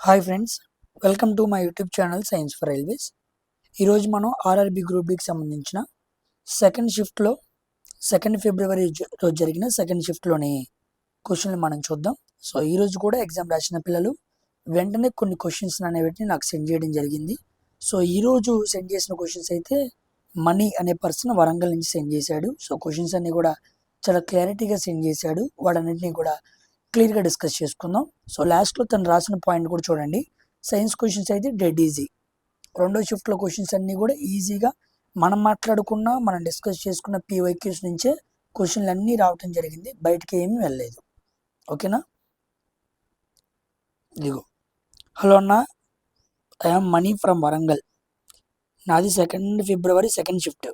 Hi friends, welcome to my YouTube channel science for railways. ఈరోజు మనం RRB group డికి సంబంధించిన second షిఫ్ట్లో 2 ఫిబ్రవరి రోజు జరిగిన సెకండ్ షిఫ్ట్లోని క్వశ్చన్లు మనం చూద్దాం. సో ఈరోజు కూడా ఎగ్జామ్ రాసిన పిల్లలు వెంటనే కొన్ని క్వశ్చన్స్ అనేవి నాకు సెండ్ చేయడం జరిగింది. సో ఈరోజు సెండ్ చేసిన క్వశ్చన్స్ అయితే మనీ అనే పర్సన్ వరంగల్ నుంచి సెండ్ చేశాడు. సో క్వశ్చన్స్ అన్నీ కూడా చాలా క్లారిటీగా సెండ్ చేశాడు. వాటన్నింటినీ కూడా క్లియర్గా డిస్కస్ చేసుకుందాం. సో లాస్ట్లో తను రాసిన పాయింట్ కూడా చూడండి. సైన్స్ క్వశ్చన్స్ అయితే డెడ్ ఈజీ. రెండో షిఫ్ట్లో క్వశ్చన్స్ అన్నీ కూడా ఈజీగా మనం మాట్లాడుకున్న మనం డిస్కస్ చేసుకున్న పీవైక్యూస్ నుంచే క్వశ్చన్లు అన్నీ రావటం జరిగింది. బయటకి ఏమీ వెళ్ళలేదు. ఓకేనా? ఇదిగో, హలో అన్న, ఐఎమ్ మనీ ఫ్రమ్ వరంగల్. నాది 2 ఫిబ్రవరి సెకండ్ షిఫ్ట్.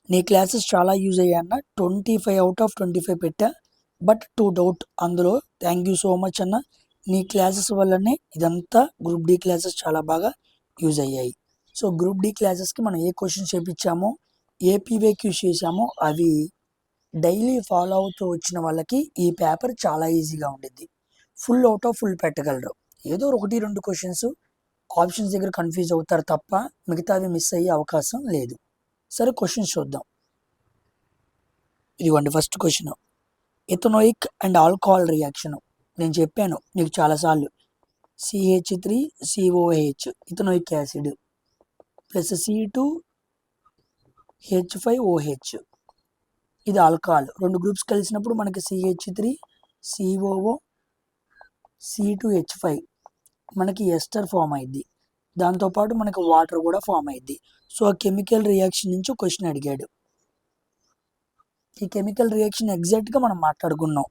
నీ క్లాసెస్ చాలా యూజ్ అయ్యా అన్న. 25 అవుట్ ఆఫ్ 25 పెట్టా. బట్ 2 డౌట్ అందులో. థ్యాంక్ యూ సో మచ్ అన్న. నీ క్లాసెస్ వల్లనే ఇదంతా గ్రూప్ డి క్లాసెస్ చాలా బాగా యూజ్ అయ్యాయి. సో గ్రూప్ డి క్లాసెస్కి మనం ఏ క్వశ్చన్స్ చేయించామో, ఏ పీవైక్యూస్ చేసామో అవి డైలీ ఫాలో అవుతూ వచ్చిన వాళ్ళకి ఈ పేపర్ చాలా ఈజీగా ఉండిద్ది. ఫుల్ అవుట్ ఆఫ్ ఫుల్ పెట్టగలరు. ఏదో 1-2 క్వశ్చన్స్ ఆప్షన్స్ దగ్గర కన్ఫ్యూజ్ అవుతారు తప్ప మిగతావి మిస్ అయ్యే అవకాశం లేదు. సరే, క్వశ్చన్స్ చూద్దాం. ఇదిగోండి first question. Ethanoic and alcohol reaction. నేను చెప్పాను నీకు చాలాసార్లు. CH3COH ethanoic acid plus C2H5OH, ఇది ఆల్కహాల్. 2 గ్రూప్స్ కలిసినప్పుడు మనకి CH3COO C2H5 మనకి ఎస్టర్ ఫామ్ అయింది. దాంతోపాటు మనకి వాటర్ కూడా ఫామ్ అయింది. సో ఆ కెమికల్ రియాక్షన్ నుంచి క్వశ్చన్ అడిగాడు. ఈ కెమికల్ రియాక్షన్ ఎగ్జాక్ట్గా మనం మాట్లాడుకున్నాం.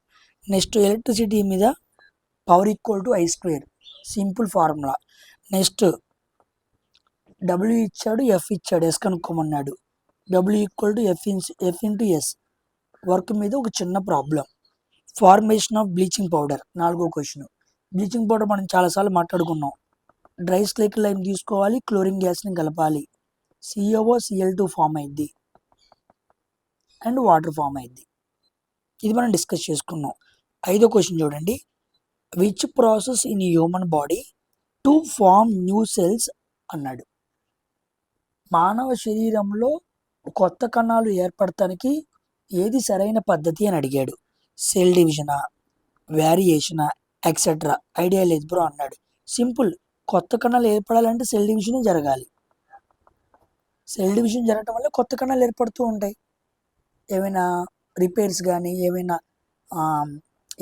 నెక్స్ట్ ఎలక్ట్రిసిటీ మీద power equal to I², simple formula. Next W ఇచ్చాడు, F ఇచ్చాడు, S కనుక్కోమన్నాడు. W equal to F into S. Work మీద ఒక చిన్న problem. Formation of bleaching powder, 4వ క్వశ్చన్. బ్లీచింగ్ పౌడర్ మనం చాలాసార్లు మాట్లాడుకున్నాం. డ్రై స్లేక్ లైమ్ తీసుకోవాలి, క్లోరిన్ గ్యాస్ని కలపాలి, COO Cl2 ఫామ్ అయింది అండ్ వాటర్ ఫామ్ అయింది. ఇది మనం డిస్కస్ చేసుకున్నాం. 5వ క్వశ్చన్ చూడండి. Which process in human body to form new cells అన్నాడు. మానవ శరీరంలో కొత్త కణాలు ఏర్పడటానికి ఏది సరైన పద్ధతి అని అడిగాడు. సెల్ డివిజనా, వేరియేషనా, ఎక్సెట్రా. ఐడియా లేదు బ్రో అన్నాడు. సింపుల్. కొత్త కణాలు ఏర్పడాలంటే సెల్ డివిజనే జరగాలి. సెల్ డివిజన్ జరగటం వల్ల కొత్త కణాలు ఏర్పడుతూ ఉంటాయి. ఏమైనా రిపేర్స్ కానీ, ఏమైనా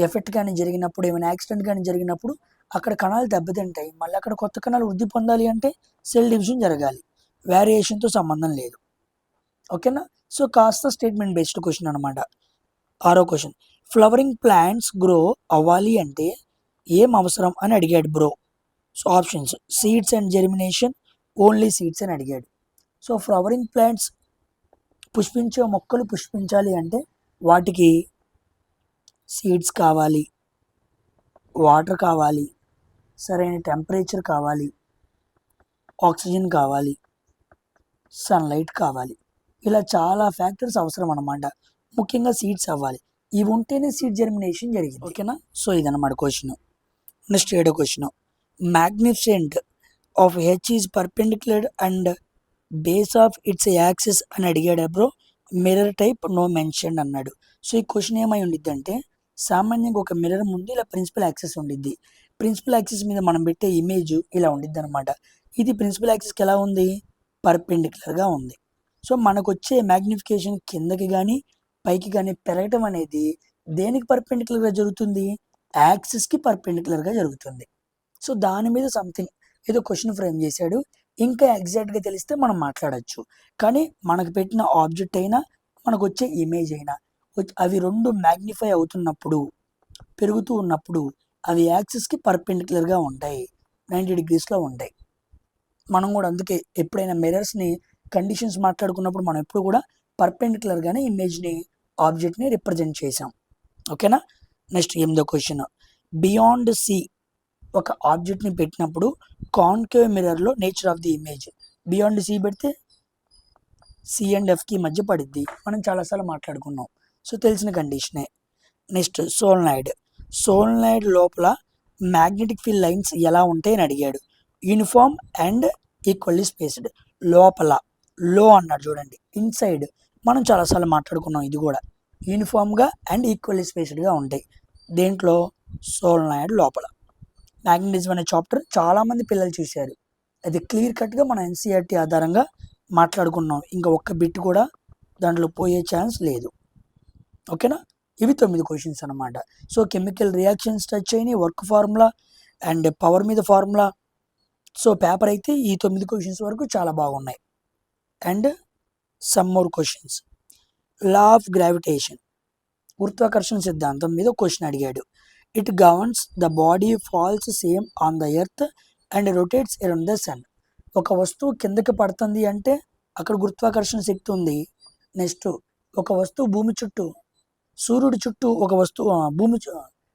ఎఫెక్ట్ కానీ జరిగినప్పుడు, ఏమైనా యాక్సిడెంట్ కానీ జరిగినప్పుడు అక్కడ కణాలు దెబ్బతింటాయి. మళ్ళీ అక్కడ కొత్త కణాలు వృద్ధి పొందాలి అంటే సెల్ డివిజన్ జరగాలి. వేరియేషన్తో సంబంధం లేదు. ఓకేనా? సో కాస్త స్టేట్మెంట్ బేస్డ్ క్వశ్చన్ అనమాట. 6వ క్వశ్చన్. ఫ్లవరింగ్ ప్లాంట్స్ గ్రో అవ్వాలి అంటే ఏం అవసరం అని అడిగాడు bro. So options seeds and germination, only seeds అని అడిగాడు. సో ఫ్లవరింగ్ ప్లాంట్స్, పుష్పించే మొక్కలు పుష్పించాలి అంటే వాటికి సీడ్స్ కావాలి, వాటర్ కావాలి, సరైన టెంపరేచర్ కావాలి, ఆక్సిజన్ కావాలి, సన్లైట్ కావాలి. ఇలా చాలా ఫ్యాక్టర్స్ అవసరం అన్నమాట. ముఖ్యంగా సీడ్స్ అవ్వాలి. ఇవి ఉంటేనే సీడ్ జెర్మినేషన్ జరిగింది. ఓకేనా? సో ఇదన్నమాట క్వశ్చన్. నెక్స్ట్ 7వ question. Magnificent of H is perpendicular and base of its axis అని అడిగాడు bro. Mirror type no mention అన్నాడు. సో ఈ క్వశ్చన్ ఏమై ఉండిద్ది అంటే, సామాన్యంగా ఒక మిర్రర్ ముందు ఇలా ప్రిన్సిపల్ యాక్సిస్ ఉండిద్ది. ప్రిన్సిపల్ యాక్సిస్ మీద మనం పెట్టే ఇమేజ్ ఇలా ఉండిద్ది అనమాట. ఇది ప్రిన్సిపల్ యాక్సిస్కి ఎలా ఉంది? పర్పెండిక్యులర్గా ఉంది. సో మనకు వచ్చే మ్యాగ్నిఫికేషన్ కిందకి కానీ పైకి కానీ పెరగటం అనేది దేనికి పర్పెండిక్యులర్గా జరుగుతుంది? యాక్సిస్కి పర్పెండిక్యులర్గా జరుగుతుంది. సో దాని మీద సంథింగ్ ఏదో క్వశ్చన్ ఫ్రేమ్ చేశాడు. ఇంకా ఎగ్జాక్ట్గా తెలిస్తే మనం మాట్లాడచ్చు. కానీ మనకు పెట్టిన ఆబ్జెక్ట్ అయినా మనకు వచ్చే ఇమేజ్ అయినా అవి 2 మ్యాగ్నిఫై అవుతున్నప్పుడు, పెరుగుతూ ఉన్నప్పుడు అవి యాక్సిస్కి పర్పెండిక్యులర్గా ఉంటాయి, 90 degreesలో ఉంటాయి. మనం కూడా అందుకే ఎప్పుడైనా మిర్రర్స్ని కండిషన్స్ మాట్లాడుకున్నప్పుడు మనం ఎప్పుడు కూడా పర్పెండిక్యులర్గానే ఇమేజ్ని, ఆబ్జెక్ట్ని రిప్రజెంట్ చేసాం. ఓకేనా? నెక్స్ట్ 8వ క్వశ్చన్. బియాండ్ సి ఒక ఆబ్జెక్ట్ని పెట్టినప్పుడు కాన్కేవ్ మిర్రర్లో nature of the image. Beyond C పెడితే C అండ్ Fకి మధ్య పడిద్ది. మనం చాలాసార్లు మాట్లాడుకున్నాం. సో తెలిసిన కండిషనే. Next solenoid. సోలనాయిడ్ లోపల మ్యాగ్నెటిక్ ఫీల్డ్ లైన్స్ ఎలా ఉంటాయని అడిగాడు. Uniform and equally spaced. లోపల లో అన్నాడు చూడండి, ఇన్సైడ్ మనం చాలాసార్లు మాట్లాడుకున్నాం. ఇది కూడా యూనిఫామ్గా అండ్ ఈక్వల్లీ స్పేస్డ్గా ఉంటాయి. దేంట్లో? సోలనాయిడ్ లోపల. మ్యాగ్నెటిజం అనే చాప్టర్ చాలామంది పిల్లలు చూశారు. అది క్లియర్ కట్గా మన ఎన్సీఆర్టీ ఆధారంగా మాట్లాడుకున్నాం. ఇంకా ఒక్క బిట్ కూడా దాంట్లో పోయే ఛాన్స్ లేదు. ఓకేనా? ఇవి 9 క్వశ్చన్స్ అనమాట. సో కెమికల్ రియాక్షన్స్ టచ్ అయినాయి, వర్క్ ఫార్ములా అండ్ పవర్ మీద ఫార్ములా. సో పేపర్ అయితే ఈ 9 క్వశ్చన్స్ వరకు చాలా బాగున్నాయి. And some more questions. Law of gravitation, గురుత్వాకర్షణ సిద్ధాంతం మీద క్వశ్చన్ అడిగాడు. It governs the body falls same on the earth and rotates around the sun. ఒక వస్తువు కిందకి పడుతుంది అంటే అక్కడ గురుత్వాకర్షణ శక్తి ఉంది. నెక్స్ట్ ఒక వస్తువు భూమి చుట్టూ, సూర్యుడి చుట్టూ ఒక వస్తువు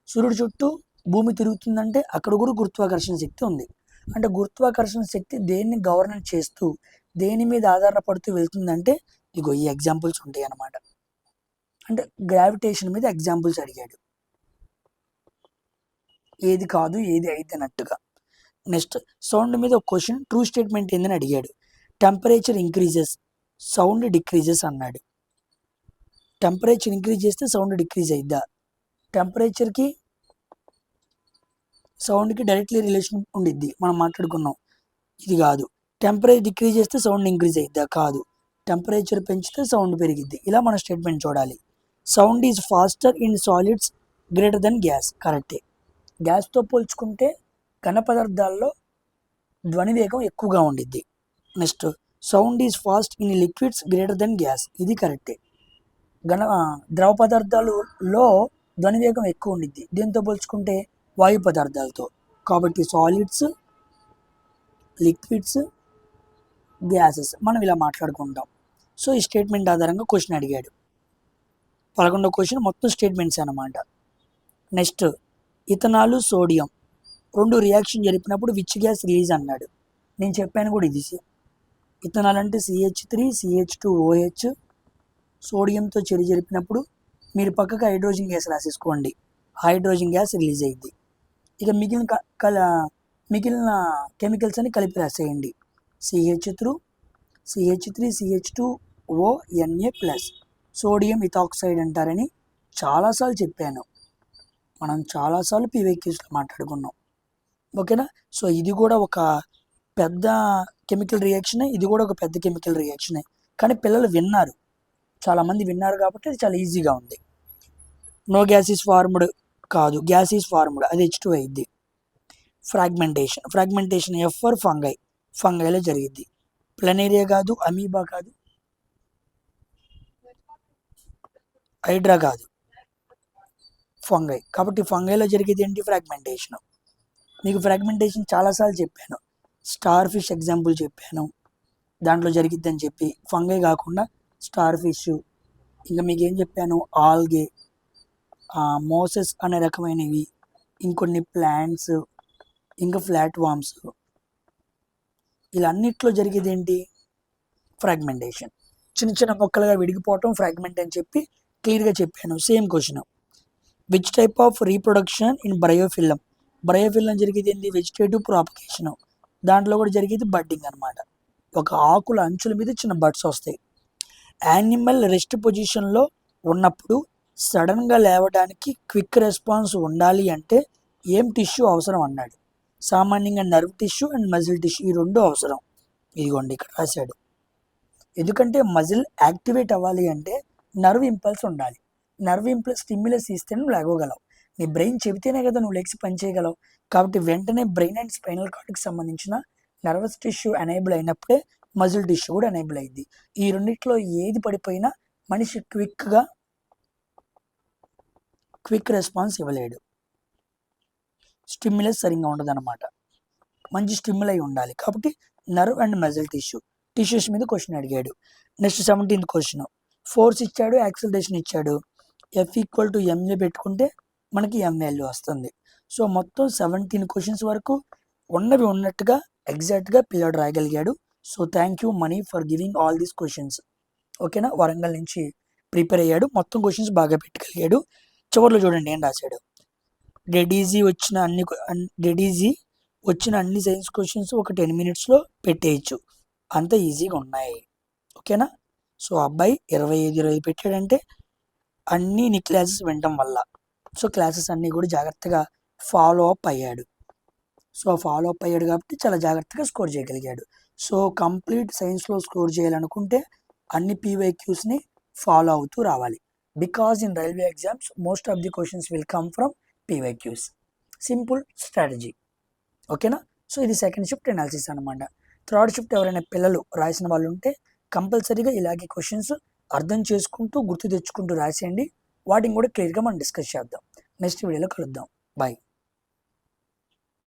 సూర్యుడి చుట్టూ భూమి తిరుగుతుందంటే అక్కడ కూడా గురుత్వాకర్షణ శక్తి ఉంది. అంటే గురుత్వాకర్షణ శక్తి దేన్ని గవర్నెన్స్ చేస్తూ దేని మీద ఆధారపడుతూ వెళ్తుందంటే ఇగో ఈ ఎగ్జాంపుల్స్ ఉంటాయి అన్నమాట. అంటే గ్రావిటేషన్ మీద ఎగ్జాంపుల్స్ అడిగాడు, ఏది కాదు ఏది అయితే అన్నట్టుగా. నెక్స్ట్ సౌండ్ మీద ఒక క్వశ్చన్, ట్రూ స్టేట్మెంట్ ఏందని అడిగాడు. టెంపరేచర్ ఇంక్రీజెస్, సౌండ్ డిక్రీజెస్ అన్నాడు. టెంపరేచర్ ఇంక్రీజ్ చేస్తే సౌండ్ డిక్రీజ్ అయిద్దా? టెంపరేచర్కి సౌండ్కి డైరెక్ట్లీ రిలేషన్ ఉండిద్ది, మనం మాట్లాడుకున్నాం. ఇది కాదు. టెంపరేచర్ డిక్రీజ్ చేస్తే సౌండ్ ఇంక్రీజ్ అయిద్దా? కాదు. టెంపరేచర్ పెంచితే సౌండ్ పెరిగిద్ది. ఇలా మన స్టేట్మెంట్ చూడాలి. Sound is faster in solids greater than gas. కరెక్టే. గ్యాస్తో పోల్చుకుంటే ఘన పదార్థాల్లో ధ్వని వేగం ఎక్కువగా ఉండిద్ది. Next sound is fast in liquids greater than gas. ఇది కరెక్టే. ద్రవ పదార్థాలలో ధ్వని వేగం ఎక్కువ ఉండిద్ది, దీంతో పోల్చుకుంటే వాయు పదార్థాలతో. కాబట్టి సాలిడ్స్, లిక్విడ్స్, గ్యాసెస్ మనం ఇలా మాట్లాడుకుంటాం. సో ఈ స్టేట్మెంట్ ఆధారంగా క్వశ్చన్ అడిగాడు. 11వ క్వశ్చన్ మొత్తం స్టేట్మెంట్స్ అన్నమాట. నెక్స్ట్ ఇథనాలు సోడియం రెండు రియాక్షన్ జరిపినప్పుడు విచ్ గ్యాస్ రిలీజ్ అన్నాడు. నేను చెప్పాను కూడా ఇది. ఇథనాల్ అంటే CH3 CH2OH, సోడియంతో చర్య జరిపినప్పుడు మీరు పక్కకు హైడ్రోజన్ గ్యాస్ రాసేసుకోండి, హైడ్రోజన్ గ్యాస్ రిలీజ్ అయ్యింది. ఇక మిగిలిన కెమికల్స్ అని కలిపి రాసేయండి. CH3 CH2ONA+, సోడియం ఇథాక్సైడ్ అంటారని చాలాసార్లు చెప్పాను. మనం చాలాసార్లు PYQస్లో మాట్లాడుకున్నాం. ఓకేనా? సో ఇది కూడా ఒక పెద్ద కెమికల్ రియాక్షనే, ఇది కూడా ఒక పెద్ద కెమికల్ రియాక్షనే. కానీ పిల్లలు విన్నారు, చాలామంది విన్నారు కాబట్టి అది చాలా ఈజీగా ఉంది. నో గ్యాస్ ఈజ్ ఫార్మ్డ్ కాదు, గ్యాస్ ఈజ్ ఫార్మ్డ్, అది H2 అయింది. ఫ్రాగ్మెంటేషన్ F ఫర్ ఫంగైలో జరిగిద్ది. ప్లనేరియా కాదు, అమీబా కాదు, హైడ్రా కాదు, ఫంగై. కాబట్టి ఫంగైలో జరిగేది ఏంటి? ఫ్రాగ్మెంటేషన్. మీకు ఫ్రాగ్మెంటేషన్ చాలాసార్లు చెప్పాను. స్టార్ ఫిష్ ఎగ్జాంపుల్ చెప్పాను, దాంట్లో జరిగిద్దని చెప్పి. ఫంగై కాకుండా స్టార్ ఫిష్, ఇంకా మీకు ఏం చెప్పాను, ఆల్గే, మోసెస్ అనే రకమైనవి, ఇంకొన్ని ప్లాంట్స్, ఇంకా ఫ్లాట్ వామ్స్, ఇలా అన్నిట్లో జరిగేది ఏంటి? ఫ్రాగ్మెంటేషన్. చిన్న చిన్న మొక్కలుగా విడిగిపోవటం ఫ్రాగ్మెంట్ అని చెప్పి క్లియర్గా చెప్పాను. Same question. Which type of reproduction in Bryophyllum? Bryophyllum జరిగేది ఏంటి? Vegetative propagation. దాంట్లో కూడా జరిగేది బడ్డింగ్ అనమాట. ఒక ఆకుల అంచుల మీద చిన్న బడ్స్ వస్తాయి. యానిమల్ రెస్ట్ పొజిషన్లో ఉన్నప్పుడు సడన్గా లేవడానికి క్విక్ రెస్పాన్స్ ఉండాలి అంటే ఏం టిష్యూ అవసరం అన్నాడు. సామాన్యంగా nerve tissue and muscle tissue, ఈ రెండు అవసరం. ఇదిగోండి ఇక్కడ రాశాడు. ఎందుకంటే మజిల్ యాక్టివేట్ అవ్వాలి అంటే నర్వ్ ఇంపల్స్ ఉండాలి. నర్వ్ ఇంపల్స్ స్టిమ్యులస్ ఇస్తే నువ్వు లేవగలవు. నీ బ్రెయిన్ చెబితేనే కదా నువ్వు లెగ్స్ పనిచేయగలవు. కాబట్టి వెంటనే బ్రెయిన్ అండ్ స్పైనల్ కార్డ్కి సంబంధించిన నర్వస్ టిష్యూ ఎనేబుల్ అయినప్పుడే మజిల్ టిష్యూ కూడా ఎనేబుల్ అయింది. ఈ రెండిట్లో ఏది పడిపోయినా మనిషి క్విక్ రెస్పాన్స్ ఇవ్వలేడు. స్టిమ్యులస్ సరిగ్గా ఉండదు అనమాట. మంచి స్టిమ్యుల్ అయి ఉండాలి. కాబట్టి నర్వ్ అండ్ మజిల్ టిష్యూస్ మీద క్వశ్చన్ అడిగాడు. Next 17th question. ఫోర్స్ ఇచ్చాడు, యాక్సిలరేషన్ ఇచ్చాడు. F = ma పెట్టుకుంటే మనకి m వాల్యూ వస్తుంది. సో మొత్తం 17 క్వశ్చన్స్ వరకు ఉన్నవి ఉన్నట్టుగా ఎగ్జాక్ట్గా పిల్లడు రాయగలిగాడు. So thank you Mani for giving all these questions. ఓకేనా? వరంగల్ నుంచి ప్రిపేర్ అయ్యాడు, మొత్తం క్వశ్చన్స్ బాగా పెట్టగలిగాడు. చివరిలో చూడండి ఏం రాశాడు. డెడ్ ఈజీ వచ్చిన అన్ని సైన్స్ క్వశ్చన్స్ ఒక 10 మినిట్స్లో పెట్టేయచ్చు, అంత ఈజీగా ఉన్నాయి. ఓకేనా? సో అబ్బాయి 25 పెట్టాడంటే అన్నీ నీ క్లాసెస్ వినటం వల్ల. సో క్లాసెస్ అన్నీ కూడా జాగ్రత్తగా ఫాలో అప్ అయ్యాడు. సో ఫాలో అప్ అయ్యాడు కాబట్టి చాలా జాగ్రత్తగా స్కోర్ చేయగలిగాడు. సో కంప్లీట్ సైన్స్లో స్కోర్ చేయాలనుకుంటే అన్ని పీవైక్యూస్ని ఫాలో అవుతూ రావాలి. Because in railway exams most of the questions will come from PYQs. Simple strategy. ఓకేనా? సో ఇది సెకండ్ షిఫ్ట్ అనాలిసిస్ అనమాట. థర్డ్ షిఫ్ట్ ఎవరైనా పిల్లలు రాసిన వాళ్ళు ఉంటే కంపల్సరీగా ఇలాగే క్వశ్చన్స్ అర్థం చేసుకుంటూ గుర్తు తెచ్చుకుంటూ రాసేయండి. వాటిని కూడా క్లియర్గా మనం డిస్కస్ చేద్దాం. నెక్స్ట్ వీడియోలో కలుద్దాం. బాయ్.